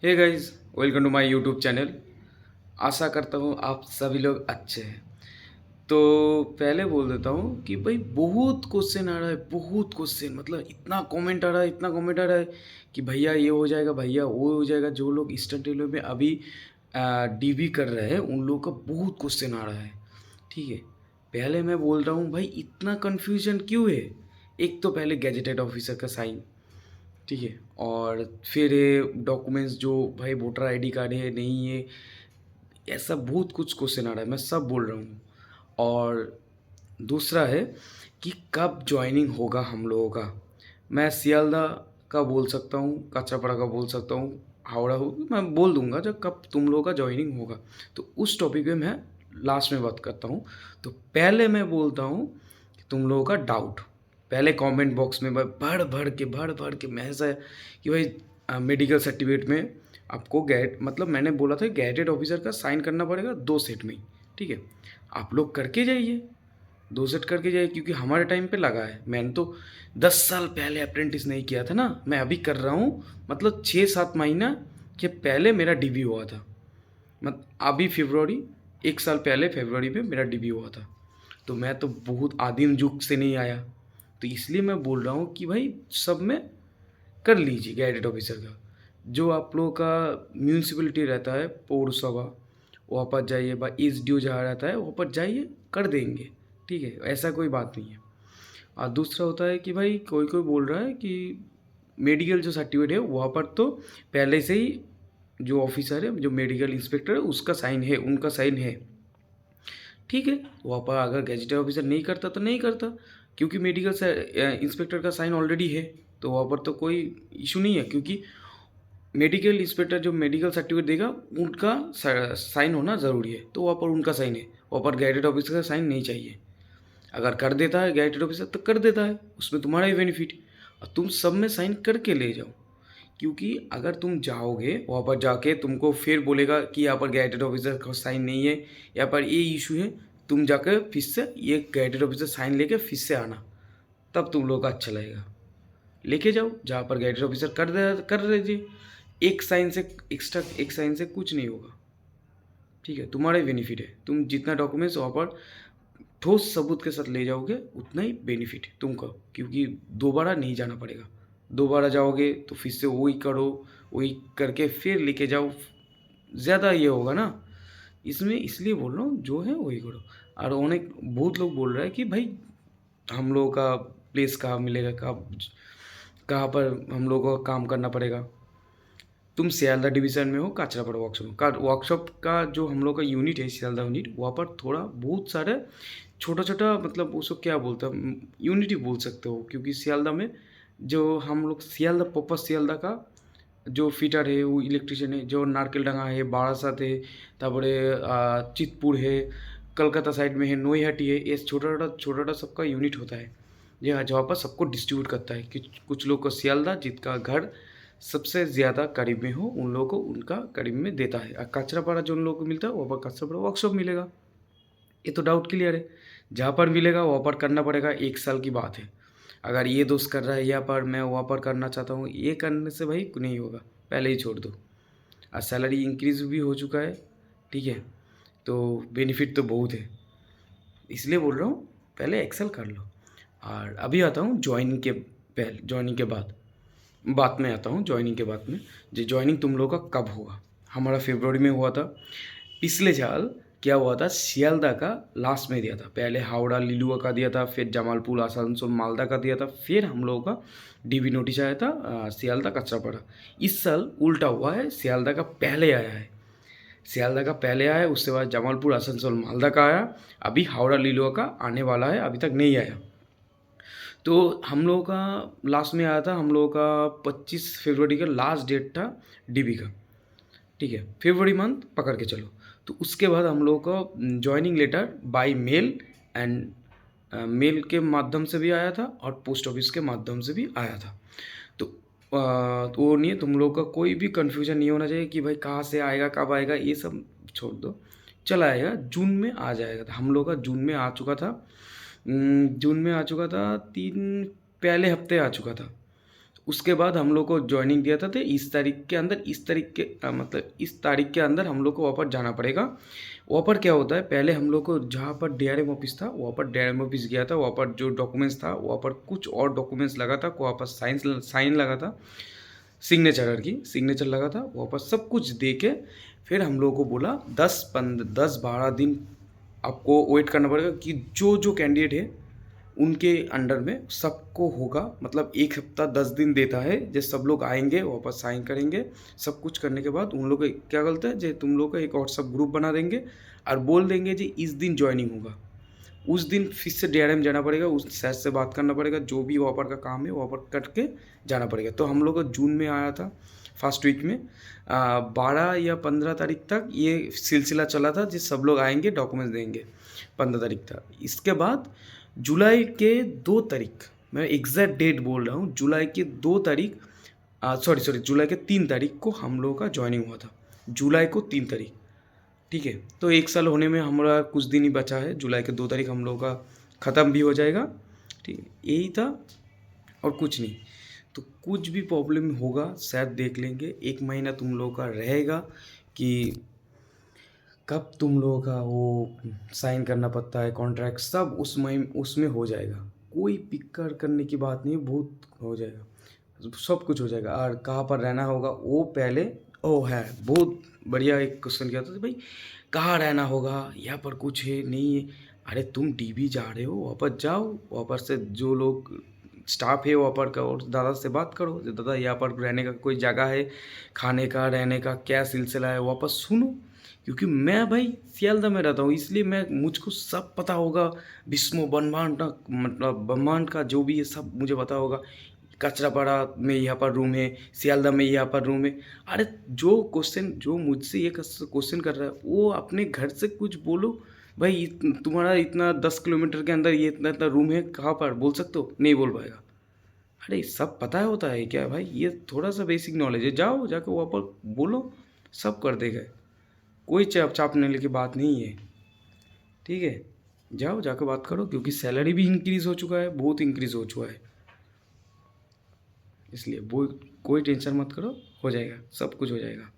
Hey guys, welcome to my YouTube channel. आशा करता हूँ आप सभी लोग अच्छे हैं। तो पहले बोल देता हूँ कि भाई बहुत क्वेश्चन आ रहा है, बहुत क्वेश्चन मतलब इतना कमेंट आ रहा है, इतना कमेंट आ रहा है कि भैया ये हो जाएगा, भैया वो हो जाएगा। जो लोग इंस्टेंट रेलवे में अभी डीबी कर रहे हैं उन लोगों का बहुत क्वेश्चन आ रहा है। ठीक है, पहले मैं बोल रहा हूँ भाई इतना कन्फ्यूजन क्यों है। एक तो पहले गैजेटेड ऑफिसर का साइन, ठीक है, और फिर डॉक्यूमेंट्स जो भाई वोटर आईडी कार्ड है नहीं है, ऐसा बहुत कुछ क्वेश्चन आ रहा है, मैं सब बोल रहा हूँ। और दूसरा है कि कब ज्वाइनिंग होगा हम लोगों का। मैं सियालदा का बोल सकता हूँ, काचरापाड़ा का बोल सकता हूँ, हावड़ा हो, मैं बोल दूंगा जब कब तुम लोगों का ज्वाइनिंग होगा। तो उस टॉपिक पे मैं लास्ट में बात करता हूँ। तो पहले मैं बोलता हूँ कि तुम लोगों का डाउट पहले कमेंट बॉक्स में भर भर के मैसेज है कि भाई मेडिकल सर्टिफिकेट में आपको गैट मतलब मैंने बोला था गैजेटेड ऑफिसर का साइन करना पड़ेगा 2 सेट में ही। ठीक है, आप लोग करके जाइए, 2 सेट करके जाइए, क्योंकि हमारे टाइम पे लगा है। मैंने तो 10 साल पहले अप्रेंटिस नहीं किया था ना, मैं अभी कर रहा हूँ। मतलब 6-7 महीना के पहले मेरा डीबी हुआ था। मत अभी फरवरी 1 साल पहले फरवरी में मेरा डीबी हुआ था। तो मैं तो बहुत आदिम युग से नहीं आया। तो इसलिए मैं बोल रहा हूँ कि भाई सब में कर लीजिए गैजेट ऑफिसर का। जो आप लोगों का म्यूनसिपलिटी रहता है पौरसभा, वहाँ पर जाइए, बा एस डी ओ जहाँ रहता है वहाँ पर जाइए, कर देंगे। ठीक है, ऐसा कोई बात नहीं है। और दूसरा होता है कि भाई कोई कोई बोल रहा है कि मेडिकल जो सर्टिफिकेट है वहाँ पर तो पहले से ही जो ऑफिसर है, जो मेडिकल इंस्पेक्टर है, उसका साइन है, उनका साइन है। ठीक है, वहाँ पर अगर गैजेटेड ऑफिसर नहीं करता तो नहीं करता, क्योंकि मेडिकल इंस्पेक्टर का साइन ऑलरेडी है। तो वहाँ पर तो कोई इशू नहीं है, क्योंकि मेडिकल इंस्पेक्टर जो मेडिकल सर्टिफिकेट देगा उनका साइन होना ज़रूरी है। तो वहाँ पर उनका साइन है, वहाँ पर गैजेटेड ऑफिसर का साइन नहीं चाहिए। अगर कर देता है गैजेटेड ऑफिसर तो कर देता है, उसमें तुम्हारा ही बेनिफिट। और तुम सब में साइन करके ले जाओ, क्योंकि अगर तुम जाओगे वहाँ पर जाके तुमको फिर बोलेगा कि यहाँ पर गैजेटेड ऑफिसर का साइन नहीं है, यहाँ पर ये इशू है, तुम जाकर फिर से ये गैजेटेड ऑफिसर साइन लेके फिर से आना, तब तुम लोग का अच्छा लगेगा। लेके जाओ जहाँ पर गैजेटेड ऑफिसर कर दीजिए। एक साइन से एक्स्ट्रा, एक साइन से कुछ नहीं होगा। ठीक है, तुम्हारा ही बेनिफिट है। तुम जितना डॉक्यूमेंट्स वहाँ पर ठोस सबूत के साथ ले जाओगे उतना ही बेनिफिट है तुमको, क्योंकि दोबारा नहीं जाना पड़ेगा। दोबारा जाओगे तो फिर से वही करो, वही करके फिर लेके जाओ, ज़्यादा ये होगा ना। इसमें इसलिए बोल रहा हूँ जो है वही करो। और उन्हें बहुत लोग बोल रहे हैं कि भाई हम लोगों का प्लेस कहाँ मिलेगा, कहाँ कहाँ पर हम लोगों को काम करना पड़ेगा। तुम सियालदह डिवीज़न में हो, काचरापाड़ा वर्कशॉप का जो हम लोग का यूनिट है सियालदह यूनिट, वहाँ पर थोड़ा बहुत सारे छोटा छोटा मतलब उसको क्या बोलते हैं, यूनिट ही बोल सकते हो, क्योंकि सियालदह में जो हम लोग सियालदह पॉपर सियालदह का जो फिटर है वो इलेक्ट्रिशियन है, जो नारकेलडांगा है, बारासात है, तापरे चितपुर है, कलकत्ता साइड में है, नोईहाटी है, ये छोटा छोटा सबका यूनिट होता है। ये जहाँ पर सबको डिस्ट्रीब्यूट करता है कि कुछ लोग को सियालदह जिसका घर सबसे ज़्यादा करीब में हो उन लोगों को उनका करीब में देता है। और काचरापाड़ा जो उन लोगों को मिलता है वहाँ पर काचरापाड़ा वर्कशॉप मिलेगा। ये तो डाउट क्लियर है। जहाँ पर मिलेगा वहाँ पर करना पड़ेगा, 1 साल की बात है। अगर ये दोस्त कर रहा है यहाँ पर, मैं वहाँ पर करना चाहता हूँ, ये करने से भाई नहीं होगा, पहले ही छोड़ दो। और सैलरी इंक्रीज भी हो चुका है। ठीक है, तो बेनिफिट तो बहुत है, इसलिए बोल रहा हूँ पहले एक्सेल कर लो। और अभी आता हूँ ज्वाइनिंग के पहले, ज्वाइनिंग के बाद बात में आता हूँ। ज्वाइनिंग के बाद में जो ज्वाइनिंग तुम लोग का कब होगा। हमारा फरवरी में हुआ था। पिछले साल क्या हुआ था, सियालदा का लास्ट में दिया था, पहले हावड़ा लिलुआ का दिया था, फिर जमालपुर आसनसोल मालदा का दिया था, फिर हम लोगों का डीबी नोटिस आया था सियालदा कचरापाड़ा। इस साल उल्टा हुआ है, सियालदा का पहले आया है। सियालदा का पहले आया है, उसके बाद जमालपुर आसनसोल मालदा का आया, अभी हावड़ा लिलुआ का आने वाला है, अभी तक नहीं आया। तो हम लोगों का लास्ट में आया था, हम लोगों का 25 फरवरी का लास्ट डेट था डीबी का। ठीक है, फरवरी मंथ पकड़ के चलो। तो उसके बाद हम लोगों का joining letter by mail and mail के माध्यम से भी आया था और पोस्ट ऑफिस के माध्यम से भी आया था। तो तो वो नहीं है, तुम लोग का कोई भी कन्फ्यूजन नहीं होना चाहिए कि भाई कहाँ से आएगा, कब आएगा, ये सब छोड़ दो। चला आएगा, जून में आ जाएगा था। हम लोग का जून में आ चुका था, जून में आ चुका था, 3 पहले हफ्ते आ चुका था। उसके बाद हम लोग को जॉइनिंग दिया था तो इस तारीख के अंदर, इस तारीख के मतलब इस तारीख के अंदर हम लोग को वहाँ पर जाना पड़ेगा। वहाँ पर क्या होता है, पहले हम लोग को जहाँ पर डीआरएम ऑफिस था वहाँ पर डीआरएम ऑफिस गया था। वहाँ पर जो डॉक्यूमेंट्स था वहाँ पर कुछ और डॉक्यूमेंट्स लगा था, वहाँ पर साइन लगा था, सिग्नेचर लगा था। वहाँ पर सब कुछ दे के फिर हम लोगों को बोला 10-12 दिन आपको वेट करना पड़ेगा कि जो जो कैंडिडेट है उनके अंडर में सबको होगा। मतलब 1 हफ्ता 10 दिन देता है, जो सब लोग आएंगे वापस साइन करेंगे। सब कुछ करने के बाद उन लोग क्या बोलते हैं, जो तुम लोग का एक व्हाट्सअप ग्रुप बना देंगे और बोल देंगे जी इस दिन ज्वाइनिंग होगा। उस दिन फिर से डीआरएम जाना पड़ेगा, उस सर से बात करना पड़ेगा, जो भी वहाँ पर का काम है वहाँ पर करके जाना पड़ेगा। तो हम लोग का जून में आया था, फर्स्ट वीक में 12 या 15 तारीख तक ये सिलसिला चला था, जिस सब लोग आएंगे डॉक्यूमेंट्स देंगे। 15 तारीख था। इसके बाद जुलाई के 2 तारीख, मैं एग्जैक्ट डेट बोल रहा हूँ, जुलाई के 2 तारीख सॉरी जुलाई के 3 तारीख को हम लोगों का ज्वाइनिंग हुआ था। जुलाई को 3 तारीख, ठीक है। तो 1 साल होने में हमारा कुछ दिन ही बचा है। जुलाई के 2 तारीख हम लोगों का ख़त्म भी हो जाएगा, ठीक है। यही था और कुछ नहीं। तो कुछ भी प्रॉब्लम होगा शायद देख लेंगे। 1 महीना तुम लोगों का रहेगा कि कब तुम लोगों का वो साइन करना पड़ता है कॉन्ट्रैक्ट, सब उसमें हो जाएगा। कोई फिक्र करने की बात नहीं, बहुत हो जाएगा, सब कुछ हो जाएगा। और कहाँ पर रहना होगा वो पहले है, बहुत बढ़िया एक क्वेश्चन किया था भाई, कहाँ रहना होगा, यहाँ पर कुछ है नहीं है। अरे तुम डीबी जा रहे हो, वापस जाओ, वापस से जो लोग स्टाफ है वहाँ पर का और दादा से बात करो, दादा यहाँ पर रहने का कोई जगह है, खाने का रहने का क्या सिलसिला है, वापस सुनो। क्योंकि मैं भाई सियालदह में रहता हूँ, इसलिए मैं मुझको सब पता होगा। विश्व ब्रह्मांड का मतलब ब्रह्मांड का जो भी है सब मुझे पता होगा। कचरापाड़ा में यहाँ पर रूम है, सियालदह में यहाँ पर रूम है। अरे जो मुझसे ये क्वेश्चन कर रहा है वो अपने घर से कुछ बोलो भाई, तुम्हारा इतना 10 किलोमीटर के अंदर ये इतना इतना रूम है, कहाँ पर बोल सकते हो, नहीं बोल पाएगा। अरे सब पता होता है क्या भाई, ये थोड़ा सा बेसिक नॉलेज है, जाओ जाकर वहाँ पर बोलो, सब कर देगा। कोई चापने की बात नहीं है, ठीक है। जाओ जाकर बात करो, क्योंकि सैलरी भी इंक्रीज़ हो चुका है, बहुत इंक्रीज़ हो चुका है। इसलिए वो कोई टेंशन मत करो, हो जाएगा, सब कुछ हो जाएगा।